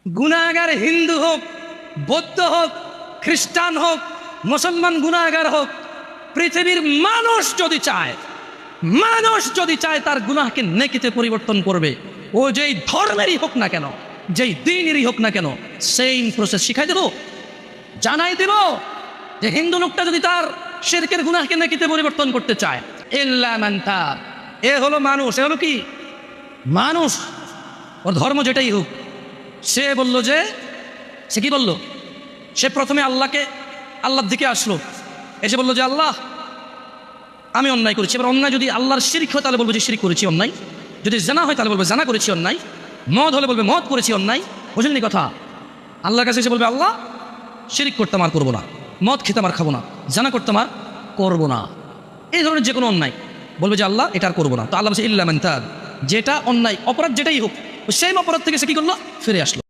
গুনাহগার হিন্দু হোক, বৌদ্ধ হোক, খ্রিস্টান হোক, মুসলমান গুনাহগার হোক, পৃথিবীর মানুষ যদি চায় তার গুনাহকে নেকিতে পরিবর্তন করবে। ও যেই ধর্মেরই হোক না কেন, যেই দিনেরই হোক না কেন, সেম প্রসেস শিখাই দেব, জানাই দেব যে হিন্দু লোকটা যদি তার শিরকের গুনাহকে নেকিতে পরিবর্তন করতে চায়, ইল্লা মান তাব, এ হলো মানুষ, এ হলো কি মানুষ, ওর ধর্ম যেটাই হোক। সে বলল যে, সে কি বলল, সে প্রথমে আল্লাহর দিকে আসলো, এসে বলল যে আল্লাহ আমি অন্যায় করেছি। এবার অন্যায় যদি আল্লাহর শিরক হয় তাহলে বলবো যে শিরক করেছি অন্যায়, যদি জানা হয় তাহলে বলবো জানা করেছি অন্যায়, মদ হলে বলবে মদ করেছি অন্যায়। বুঝলেন কথা? আল্লাহর কাছে এসে বলবে আল্লাহ শিরক করতাম আর করবো না, মদ খেতাম আর খাবো না, জানা করতাম আর করবো না, এই ধরনের যে কোনো অন্যায় বলবে যে আল্লাহ এটা আর করবো না। তো আল্লাহ বলছে ইল্লা মান তাব, যেটা অন্যায় অপরাধ যেটাই হোক, সেই অপরাধ থেকে সে কি করলো, ফিরে আসলো।